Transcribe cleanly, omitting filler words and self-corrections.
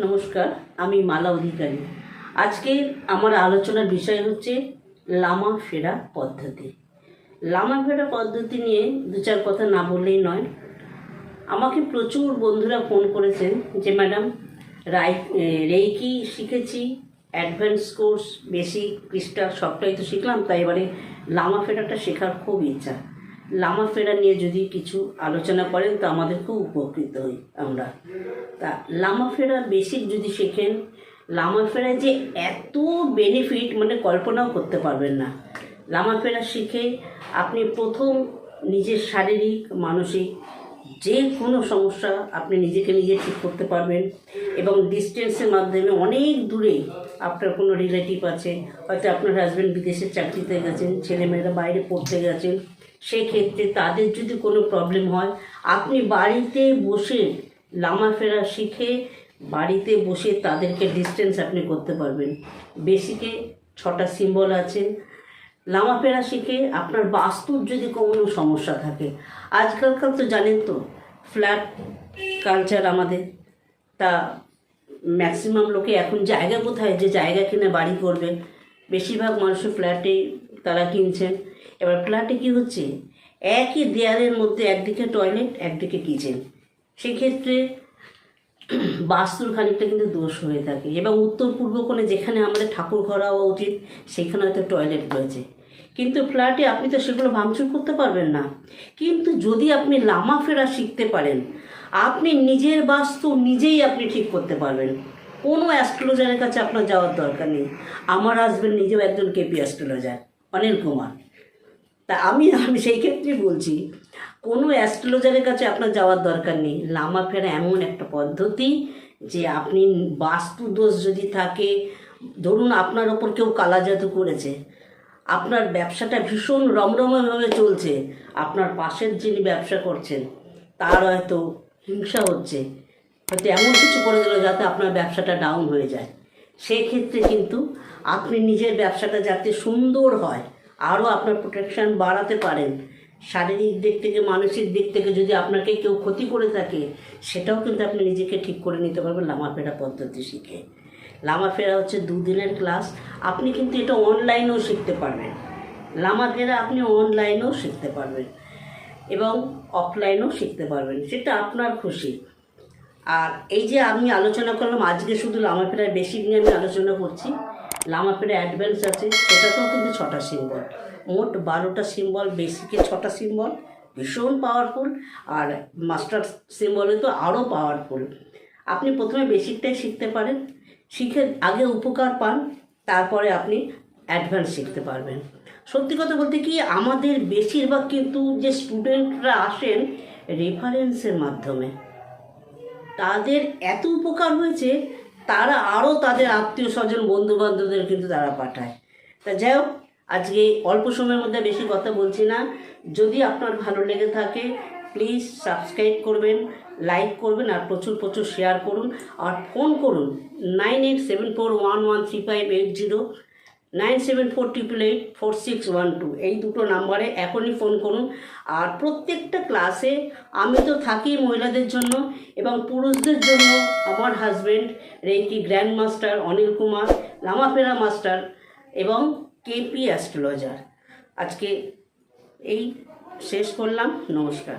নমস্কার, আমি মালা অধিকারী। আজকে আমার আলোচনার বিষয় হচ্ছে লামা ফেরা পদ্ধতি। লামা ফেরা পদ্ধতি নিয়ে দু চার কথা না বললেই নয়। আমাকে প্রচুর বন্ধুরা ফোন করেছেন যে ম্যাডাম রেইকি শিখেছি, অ্যাডভান্স কোর্স, বেসিক, ক্রিস্টাল সবটাই তো শিখলাম, তাই এবারে লামা ফেরাটা শেখার খুব ইচ্ছা। লামা ফেরা নিয়ে যদি কিছু আলোচনা করেন তো আমাদের খুব উপকৃত হই আমরা। তা লামা ফেরা বেসিক যদি শেখেন, লামা ফেরায় যে এত বেনিফিট কল্পনাও করতে পারবেন না। লামা ফেরা শিখে আপনি প্রথম নিজের শারীরিক মানসিক যে কোনো সমস্যা আপনি নিজেকে নিজে ঠিক করতে পারবেন, এবং ডিস্টেন্সের মাধ্যমে অনেক দূরে আপনার কোনো রিলেটিভ আছে, হয়তো আপনার হাজব্যান্ড বিদেশের চাকরিতে গেছেন, ছেলেমেয়েরা বাইরে পড়তে গেছেন, সেক্ষেত্রে তাদের যদি কোনো প্রবলেম হয় আপনি বাড়িতে বসে লামা ফেরা শিখে বাড়িতে বসে তাদেরকে ডিস্টেন্স আপনি করতে পারবেন। বেসিকে 6টা সিম্বল আছে। লামা ফেরা শিখে আপনার বাস্তুর যদি কোনো সমস্যা থাকে, আজকালকার তো জানেন তো ফ্ল্যাট কালচার আমাদের, তা ম্যাক্সিমাম লোকে এখন জায়গা কোথায় যে জায়গা কিনে বাড়ি করবে, বেশিরভাগ মানুষের ফ্ল্যাটে তারা কিনছেন। এবার ফ্ল্যাটে কী হচ্ছে, একই দেয়ালের মধ্যে একদিকে টয়লেট একদিকে কিচেন, সেক্ষেত্রে বাস্তুর খানিকটা কিন্তু দোষ হয়ে থাকে। এবং উত্তর পূর্ব কোণে যেখানে আমাদের ঠাকুর ঘর হওয়া উচিত সেখানে হয়তো টয়লেট রয়েছে, কিন্তু ফ্ল্যাটে আপনি তো সেগুলো ভাঙচুর করতে পারবেন না। কিন্তু যদি আপনি লামা ফেরা শিখতে পারেন, আপনি নিজের বাস্তু নিজেই আপনি ঠিক করতে পারবেন। কোনো অ্যাস্ট্রোলজারের কাছে আপনার যাওয়ার দরকার নেই। আমার হাজব্যান্ড নিজেও একজন কেপি অ্যাস্ট্রোলজার, অনিল কুমার। তা আমি সেই ক্ষেত্রে বলছি, কোনো অ্যাস্ট্রোলজারের কাছে আপনার যাওয়ার দরকার নেই। লামা ফেরা এমন একটা পদ্ধতি যে আপনি বাস্তু দোষ যদি থাকে, ধরুন আপনার ওপর কেউ কালা জাদু করেছে, আপনার ব্যবসাটা ভীষণ রমরমভাবে চলছে, আপনার পাশের যিনি ব্যবসা করছেন তার হয়তো হিংসা হচ্ছে, হয়তো এমন কিছু করে দিল যাতে আপনার ব্যবসাটা ডাউন হয়ে যায়। সেক্ষেত্রে কিন্তু আপনি নিজের ব্যবসাটা যাতে সুন্দর হয়, আরও আপনার প্রোটেকশান বাড়াতে পারেন, শারীরিক দিক থেকে মানসিক দিক থেকে যদি আপনাকে কেউ ক্ষতি করে থাকে সেটাও কিন্তু আপনি নিজেকে ঠিক করে নিতে পারবেন লামা ফেরা পদ্ধতি শিখে। লামা ফেরা হচ্ছে 2 দিনের ক্লাস। আপনি কিন্তু এটা অনলাইনেও শিখতে পারবেন। লামা ফেরা আপনি অনলাইনেও শিখতে পারবেন এবং অফলাইনেও শিখতে পারবেন, সেটা আপনার খুশি। আর এই যে আমি আলোচনা করলাম আজকে শুধু লামা ফেরার বেসিক নিয়ে আমি আলোচনা করছি, লামা ফেরা অ্যাডভান্স আছে, সেটাতেও কিন্তু 6টা সিম্বল, মোট 12টা সিম্বল। বেসিকে 6টা সিম্বল ভীষণ পাওয়ারফুল, আর মাস্টার সিম্বলে তো আরও পাওয়ারফুল। আপনি প্রথমে বেসিকটাই শিখতে পারেন, শিখে আগে উপকার পান, তারপরে আপনি অ্যাডভান্স শিখতে পারবেন। সত্যি কথা বলতে কি, আমাদের বেশিরভাগ কিন্তু যে স্টুডেন্টরা আসেন রেফারেন্সের মাধ্যমে, তাদের এত উপকার হয়েছে, তারা আরও তাদের আত্মীয় স্বজন বন্ধুবান্ধবদের কিন্তু তারা পাঠায়। তা যাই হোক, আজকে অল্প সময়ের মধ্যে বেশি কথা বলছি না। যদি আপনার ভালো লেগে থাকে প্লিজ সাবস্ক্রাইব করবেন, লাইক করবেন, আর প্রচুর প্রচুর শেয়ার করুন, আর ফোন করুন 9874113580, 9748884612, এই দুটো নাম্বারে এখনই ফোন করুন। আর প্রত্যেকটা ক্লাসে আমি তো থাকি মহিলাদের জন্য, এবং পুরুষদের জন্য আমার husband reiki grand master Anil Kumar, Lama ফেরা মাস্টার এবং কেপি অ্যাস্ট্রোলজার। আজকে এই শেষ করলাম, নমস্কার।